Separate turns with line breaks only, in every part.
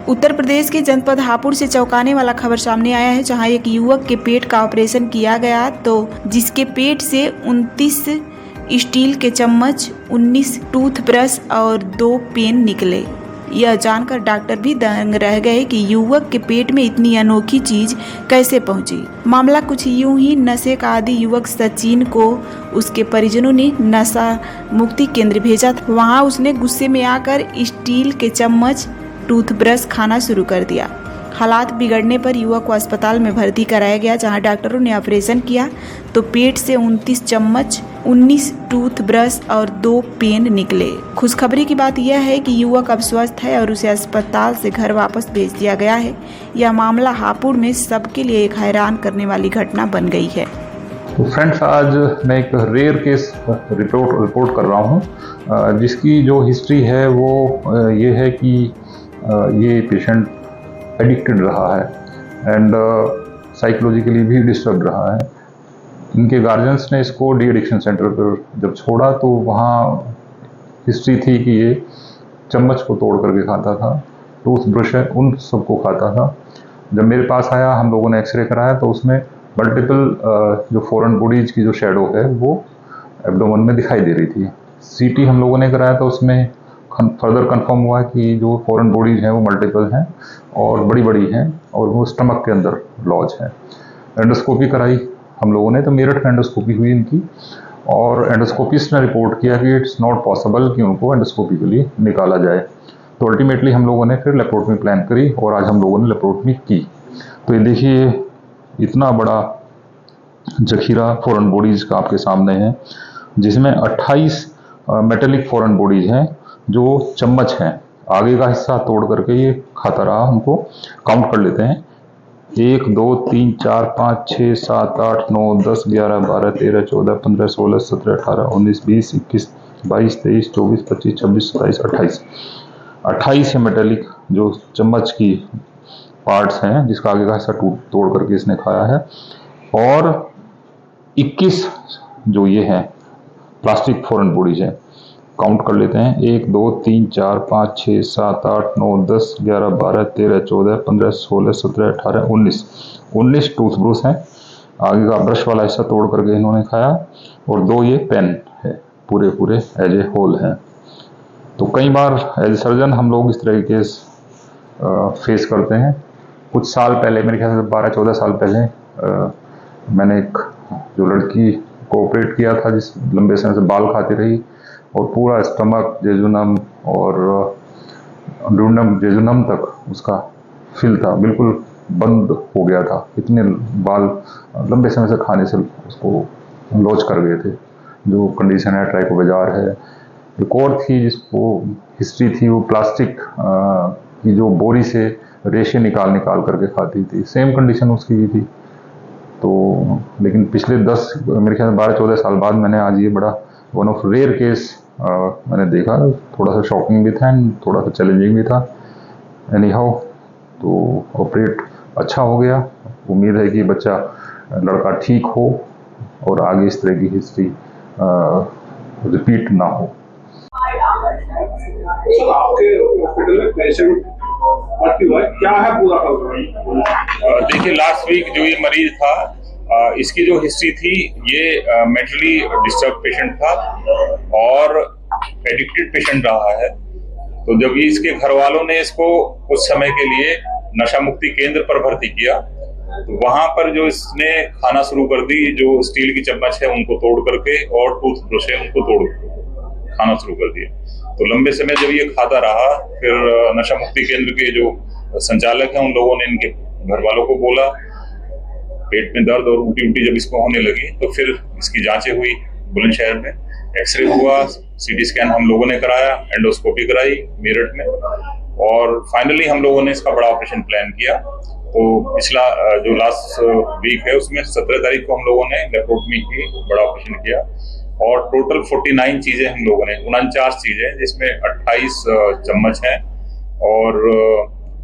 उत्तर प्रदेश के जनपद हापुड़ से चौंकाने वाला खबर सामने आया है, जहां एक युवक के पेट का ऑपरेशन किया गया तो जिसके पेट से 29 स्टील के चम्मच, 19 टूथब्रश और 2 पेन निकले। यह जानकर डॉक्टर भी दंग रह गए कि युवक के पेट में इतनी अनोखी चीज कैसे पहुंची। मामला कुछ यूं ही, नशे का आदी युवक सचिन को उसके परिजनों ने नशा मुक्ति केंद्र भेजा था। वहां उसने गुस्से में आकर स्टील के चम्मच, टूथब्रश खाना शुरू कर दिया। हालात बिगड़ने पर युवक को अस्पताल में भर्ती कराया गया, जहां डॉक्टरों ने ऑपरेशन किया तो पेट से 29 चम्मच, 19 टूथब्रश और 2 पेन निकले। खुशखबरी की बात यह है कि युवक अब स्वस्थ है और उसे अस्पताल से घर वापस भेज दिया गया है। यह मामला हापुड़ में सबके लिए एक हैरान करने वाली घटना बन गई है।
तो फ्रेंड्स, आज मैं एक रेयर केस रिपोर्ट कर रहा हूँ, जिसकी जो हिस्ट्री है वो ये है कि ये पेशेंट एडिक्टेड रहा है एंड साइकोलॉजिकली भी डिस्टर्ब रहा है। इनके गार्जियंस ने इसको डी एडिक्शन सेंटर पर जब छोड़ा तो वहाँ हिस्ट्री थी कि ये चम्मच को तोड़ करके खाता था, टूथब्रश है उन सबको खाता था। जब मेरे पास आया, हम लोगों ने एक्सरे कराया तो उसमें मल्टीपल जो फॉरेन बॉडीज की जो शेडो है वो एब्डोमेन में दिखाई दे रही थी। सीटी हम लोगों ने कराया तो उसमें फर्दर कंफर्म हुआ कि जो फॉरेन बॉडीज हैं वो मल्टीपल हैं और बड़ी बड़ी हैं और वो स्टमक के अंदर लॉज है। एंडोस्कोपी कराई हम लोगों ने, तो मेरठ में एंडोस्कोपी हुई इनकी, और एंडोस्कोपिस्ट ने रिपोर्ट किया कि इट्स नॉट पॉसिबल कि उनको एंडोस्कोपी के लिए निकाला जाए। तो अल्टीमेटली हम लोगों ने फिर लेप्रोटमी प्लान करी और आज हम लोगों ने लेप्रोटमी की। तो ये देखिए, इतना बड़ा जखीरा फॉरेन बॉडीज का आपके सामने है, जिसमें 28 मेटेलिक फॉरेन बॉडीज हैं जो चम्मच हैं। आगे का हिस्सा तोड़ करके ये खाता रहा। हमको काउंट कर लेते हैं, 1 2 3 4 5 6 7 8 9 10 11 12 13 14 15 16 17 18 19 20 21 22 23 24 25 26 27 28 28 है मेटेलिक जो चम्मच की पार्ट्स हैं, जिसका आगे का हिस्सा तोड़ करके इसने खाया है। और 21 जो ये हैं प्लास्टिक फॉरेन बॉडीज हैं। काउंट कर लेते हैं, 1 2 3 4 5 6 7 8 9 10 11 12 13 14 15 16 17 18 19 टूथब्रश हैं। आगे का ब्रश वाला हिस्सा तोड़ करके इन्होंने खाया और 2 ये पेन है, पूरे एज ए होल हैं। तो कई बार एज ए सर्जन हम लोग इस तरह के केस फेस करते हैं। कुछ साल पहले, मेरे ख्याल से 12-14 साल पहले, मैंने एक जो लड़की को ऑपरेट किया था, जिस लंबे समय से बाल खाती रही और पूरा स्टमक, जेजुनम और डुओडेनम जेजुनम तक उसका फिल था, बिल्कुल बंद हो गया था। इतने बाल लंबे समय से खाने से उसको लॉज कर गए थे। जो कंडीशन है ट्राइकोबेजार है। एक और थी जिसको हिस्ट्री थी, वो प्लास्टिक की जो बोरी से रेशे निकाल करके खाती थी। सेम कंडीशन उसकी भी थी। तो लेकिन पिछले मेरे ख्याल 12-14 साल बाद मैंने आज ये बड़ा वन ऑफ रेयर केस मैंने देखा। थोड़ा सा शॉकिंग भी था एंड थोड़ा सा चैलेंजिंग भी था। एनी हाउ, तो ऑपरेट अच्छा हो गया। उम्मीद है कि बच्चा, लड़का ठीक हो और आगे इस तरह की हिस्ट्री रिपीट ना हो।
सर, आपके हॉस्पिटल में पेशेंट भर्ती हुआ है, क्या है पूरा प्रॉब्लम?
देखिए, लास्ट वीक जो ये मरीज था, इसकी जो हिस्ट्री थी, ये मेंटली डिस्टर्ब पेशेंट था और एडिक्टेड पेशेंट रहा है। तो जब इसके घर वालों ने इसको कुछ समय के लिए नशा मुक्ति केंद्र पर भर्ती किया, तो वहां पर जो इसने खाना शुरू कर दी, जो स्टील की चम्मच है उनको तोड़ करके और टूथब्रश है उनको तोड़ खाना शुरू कर दिया। तो लंबे समय जब ये खाता रहा, फिर नशा मुक्ति केंद्र के जो संचालक हैं उन लोगों ने इनके घर वालों को बोला। पेट में दर्द और उल्टी जब इसको होने लगी तो फिर इसकी जांचें हुई बुलंदशहर में, एक्सरे हुआ, सीटी स्कैन हम लोगों ने कराया, एंडोस्कोपी कराई मेरठ में, और फाइनली हम लोगों ने इसका बड़ा ऑपरेशन प्लान किया। तो पिछला जो लास्ट वीक है उसमें 17 तारीख को हम लोगों ने लेप्रोटमी की, बड़ा ऑपरेशन किया और टोटल 49 चीजें हम लोगों ने, 49 चीजें, जिसमें 28 चम्मच हैं और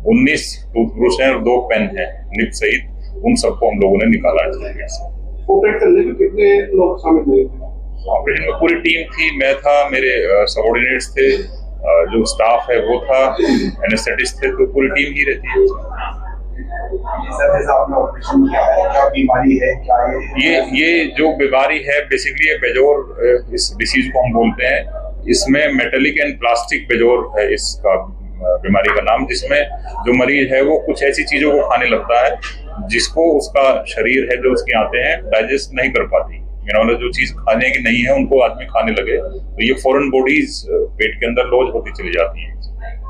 19 टूथब्रश हैं और 2 पेन हैं निप सहित। उन सबको हम लोगों ने निकाला है।
ऑपरेट करने में कितने लोग शामिल हुए थे?
ऑपरेशन में पूरी टीम थी, मैं था, मेरे सबऑर्डिनेट्स थे जो स्टाफ है वो था, एनेस्थेटिस्ट थे, तो पूरी टीम ही रहती है।
सर जैसा आपने ऑपरेशन किया है, क्या बीमारी है, क्या
ये जो बीमारी है बेसिकली ये बेजोर, इस डिसीज को हम बोलते हैं, इसमें मेटेलिक एंड प्लास्टिक बेजोर है इसका बीमारी का नाम, जिसमें जो मरीज है वो कुछ ऐसी चीजों को खाने लगता है जिसको उसका शरीर है, जो उसकी आंतें हैं, डाइजेस्ट नहीं कर पाती। जो चीज खाने की नहीं है उनको आदमी खाने लगे तो ये फॉरेन बॉडीज पेट के अंदर लॉज होती चली जाती है।